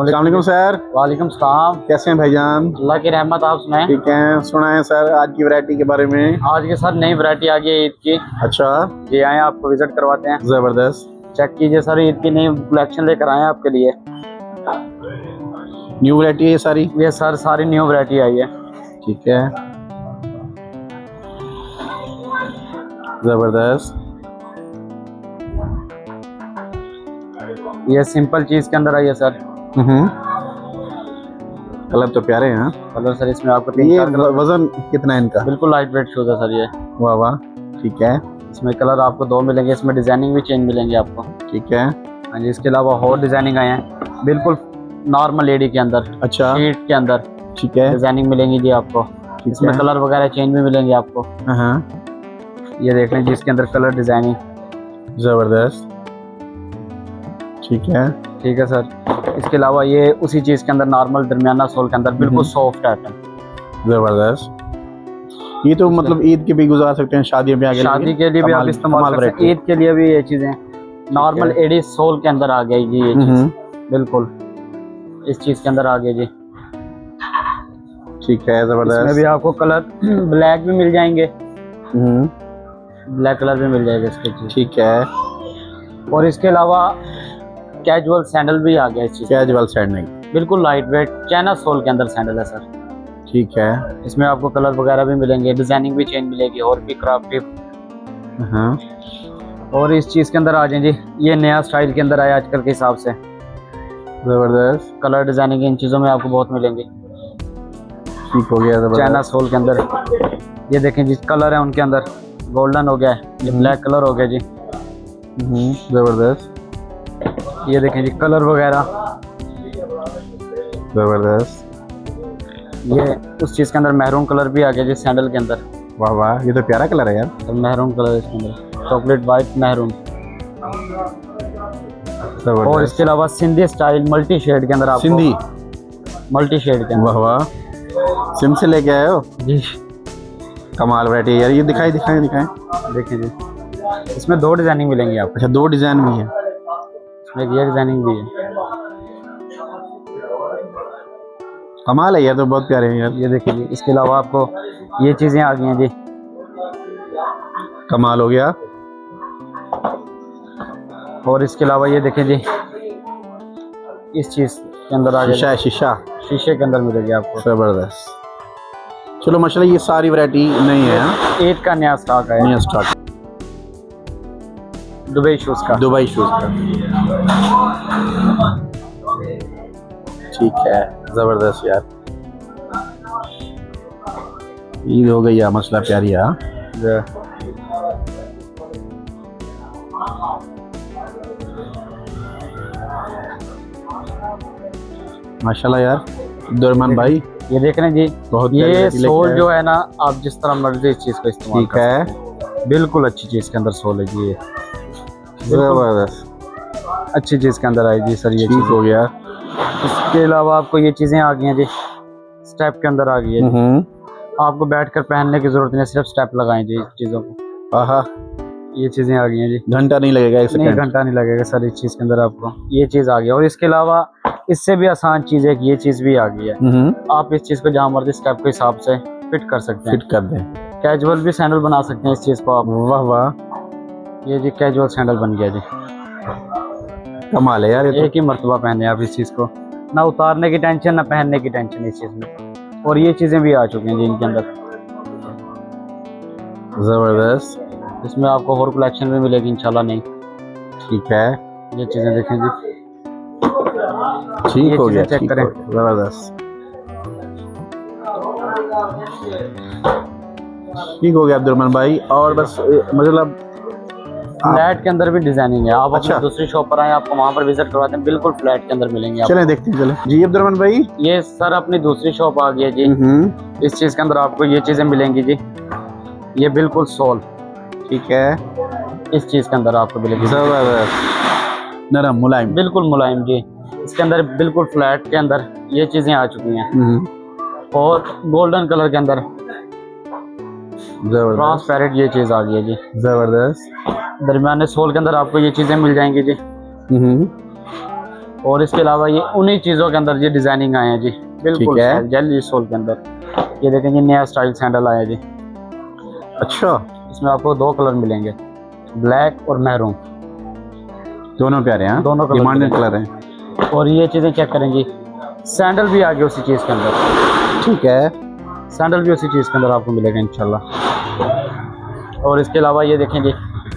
अस्सलाम वालेकुम सर। वालेकुम सलाम। कैसे हैं भाईजान? अल्लाह की रहमत, आप सुनाएं। ठीक है। सुना है सर आज की वैरायटी के बारे में। आज के सर नई वैरायटी आ गई है ईद की। अच्छा, जी आए आपको विजिट करवाते हैं। जबरदस्त। चेक कीजिए सर, ईद की नई कलेक्शन लेकर आए हैं आपके लिए। न्यू वैरायटी है ये सारी? ये सर सारी न्यू वैरायटी आई है। ठीक है, जबरदस्त। ये सिंपल चीज के अंदर आई है सर। कलर तो प्यारे हैं। कलर सर इसमें आपको ये वजन कितना है इनका? बिल्कुल लाइट वेट शूज है सर ये। वाह वाह, ठीक है। इसमें कलर आपको 2 मिलेंगे, इसमें डिजाइनिंग भी चेंज मिलेंगे आपको। ठीक है। हाँ जी, इसके अलावा और डिजाइनिंग आए हैं बिल्कुल नॉर्मल लेडी के अंदर। अच्छा, शीट के अंदर ठीक है। डिजाइनिंग मिलेंगी जी आपको। इसमें कलर वगैरह चेंज भी मिलेंगे आपको। हाँ, ये देख लें जिसके अंदर कलर डिजाइनिंग। जबरदस्त, ठीक है। ठीक है सर। इसके अलावा ये उसी चीज के अंदर नॉर्मल दरमियाना सोल के अंदर बिल्कुल सॉफ्ट आइटम। जबरदस्त। ये तो मतलब ईद के भी गुजार सकते हैं, शादियों में आगे शादी के लिए भी आप इस्तेमाल कर सकते हैं। ईद के लिए भी ये चीजें नॉर्मल एडी सोल के अंदर आ गई जी। ये चीज बिल्कुल इस चीज के अंदर आ गई जी। ठीक है, जबरदस्त। इसमें भी आपको कलर ब्लैक भी मिल जाएंगे, ब्लैक कलर भी मिल जाएगा इसके जी। ठीक है। और इसके अलावा कैजुअल सैंडल भी आ गया इस चीज। कैजुअल सैंडल बिल्कुल लाइट वेट चाइना सोल के अंदर सैंडल है सर। ठीक है। इसमें आपको कलर वगैरह भी मिलेंगे, डिजाइनिंग भी चेंज मिलेगी और भी क्राफ्ट भी। और इस चीज के अंदर आ जाए जी, ये नया स्टाइल के अंदर आया आजकल के हिसाब से। जबरदस्त। कलर डिजाइनिंग इन चीजों में आपको बहुत मिलेंगे। ठीक हो गया, चाइना सोल के अंदर ये देखें जी, कलर है उनके अंदर गोल्डन हो गया है, ये ब्लैक कलर हो गया जी। जबरदस्त। ये देखें जी कलर वगैरह। जबरदस्त। ये उस चीज के अंदर महरून कलर भी आ गया जी सैंडल के अंदर। वाह वाह, ये तो प्यारा कलर है यार। तो महरून कलर इसके अंदर चॉकलेट वाइट महरून। और इसके अलावा सिंधी स्टाइल मल्टी शेड के अंदर आपको सिंधी मल्टी शेड के अंदर। वाह वाह, सिम से लेके आए हो जी। कमाल वैरायटी है यार। ये दिखाएं दिखाएं दिखाएं। देखिए जी, इसमें 2 डिजाइनिंग मिलेंगी आपको। अच्छा, 2 डिजाइन भी है। इसमें ये डिजाइनिंग भी है। कमाल है यार, तो बहुत प्यारे हैं यार। ये देखिए जी, इसके अलावा आपको ये चीजें आ गई हैं जी। कमाल हो गया। और इसके अलावा ये देखें जी, इस चीज के अंदर आ शीशा गया, है, शीशा शीशे के अंदर मिलेगी आपको। जबरदस्त। चलो माशाल्लाह, ये सारी वैरायटी नहीं है। ईद का नया स्टॉक है, नया स्टॉक दुबई शूज का। दुबई शूज का। ठीक है, जबरदस्त यार। ईद हो गई है, मसला प्यारी है। माशाल्लाह यार दुरमान भाई, ये देख रहे हैं जी, बहुत ये सोल जो है ना, आप जिस तरह मर्जी इस चीज को इस्तेमाल ठीक है। बिल्कुल अच्छी चीज के अंदर सोल है जी। ये जबरदस्त, अच्छी चीज के अंदर आई जी सर। ये ठीक हो गया। इसके अलावा आपको ये चीजें आ गई हैं जी, स्टेप के अंदर आ गई है। आपको बैठकर पहनने की जरूरत नहीं, सिर्फ स्टेप लगाएं जी इस चीजों को। आहा, ये चीजें आ गई हैं जी। घंटा नहीं लगेगा, एक नहीं सेकंड। घंटा नहीं लगेगा सर इस चीज के अंदर आपको। ये चीज आ गई। और इसके अलावा इससे भी आसान चीज है कि ये चीज भी आ गई है। आप इस चीज को जहाँ मर्जी स्टेप के हिसाब से फिट कर सकते हैं। फिट कर दें। कैजुअल भी सैंडल बना सकते हैं इस चीज को आप। वाह वाह, ये जी कैजुअल सैंडल बन गया जी। कमाल है यार। ये एक ही मर्तबा पहने आप इस चीज को, ना उतारने की टेंशन ना पहनने की टेंशन इस चीज में। और ये चीजें भी आ चुकी हैं जी इनके अंदर। जबरदस्त। इसमें आपको और कलेक्शन भी मिलेगी इंशाल्लाह। नहीं ठीक है, ये चीजें देखें जी, ठीक हो गया। चेक ठीक करें। हो गया, जबरदस्त। ठीक हो गया अब्दुलरहमान भाई। और बस मतलब फ्लैट के अंदर भी डिजाइनिंग है। आप अच्छा, दूसरी शॉप पर आए, आपको वहाँ पर विजिट करवाते हैं, बिल्कुल फ्लैट के अंदर मिलेंगे आपको। चलें देखते हैं। चलें जी अब्दुलरहमान भाई। ये सर अपनी दूसरी शॉप आ गई है जी। इस चीज के अंदर आपको ये चीजें मिलेंगी जी। ये बिल्कुल सोल, ठीक है। इस चीज के अंदर आपको मिलेगी जबरदस्त, नरम मुलायम, बिल्कुल मुलायम जी। इसके अंदर बिल्कुल फ्लैट के अंदर ये चीजें आ चुकी हैं। और गोल्डन कलर के अंदर जबरदस्त, ट्रांसपेरेंट ये चीज आ गई है जी। जबरदस्त। दरमियाने सोल के अंदर आपको ये चीजें मिल जाएंगी जी। और इसके अलावा ये उन्हीं चीज़ों के अंदर ये डिजाइनिंग आए हैं जी, बिल्कुल ठीक है। जेली सोल के अंदर। ये देखें जी, नया स्टाइल सैंडल आया जी। अच्छा, इसमें आपको 2 कलर मिलेंगे, ब्लैक और मैरून। दोनों प्यारे हैं, दोनों कलर डिमांडेड मिलेंगे। कलर हैं। और ये चीज़ें चेक करें जी, सैंडल भी आ गए उसी चीज़ के अंदर। ठीक है, सैंडल भी उसी चीज़ के अंदर आपको मिलेगा इंशाल्लाह। और इसके अलावा ये देखें जी,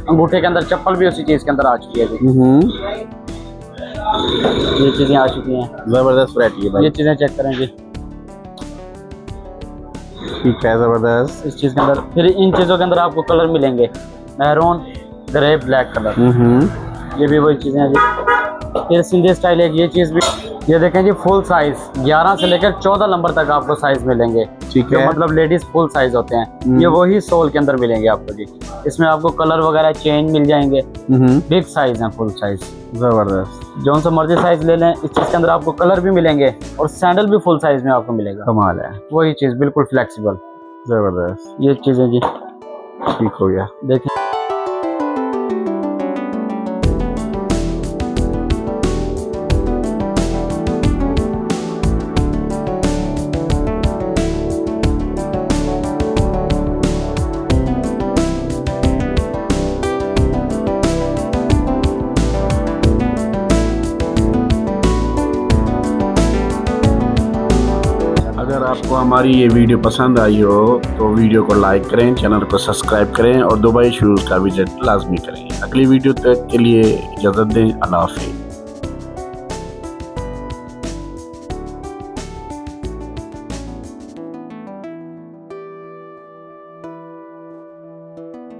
अंगूठे के अंदर चप्पल भी उसी चीज़ के अंदर आ चुकी है जी। ये चीज़ें आ चुकी हैं, जबरदस्त वैरायटी है भाई। ये चीज़ें चेक करें जी, ठीक है, जबरदस्त। इस चीज़ के अंदर। फिर इन चीज़ों के अंदर आपको कलर मिलेंगे, मैरून, ग्रे, ब्लैक कलर। ये भी वही चीज़ें हैं जी। फिर सीधे स्टाइल है, ये चीज़ भी, ये देखें जी, फुल साइज 11 से लेकर 14 नंबर तक आपको साइज मिलेंगे। ठीक जो है, मतलब लेडीज फुल साइज होते हैं, ये वही सोल के अंदर मिलेंगे आपको जी। इसमें आपको कलर वगैरह चेंज मिल जाएंगे। बिग साइज है, फुल साइज, जबरदस्त, जो सा मर्जी साइज ले लें। इस चीज़ के अंदर आपको कलर भी मिलेंगे और सैंडल भी फुल साइज में आपको मिलेगा। कमाल है, वही चीज़ बिल्कुल फ्लेक्सिबल, जबरदस्त। ये चीज़ें जी, ठीक हो गया। देखें। अगर आपको हमारी ये वीडियो पसंद आई हो तो वीडियो को लाइक करें, चैनल को सब्सक्राइब करें और दुबई शूज़ का विजिट लाजमी करें। अगली वीडियो तक के लिए इजाज़त दें। अल्लाह हाफ़िज़।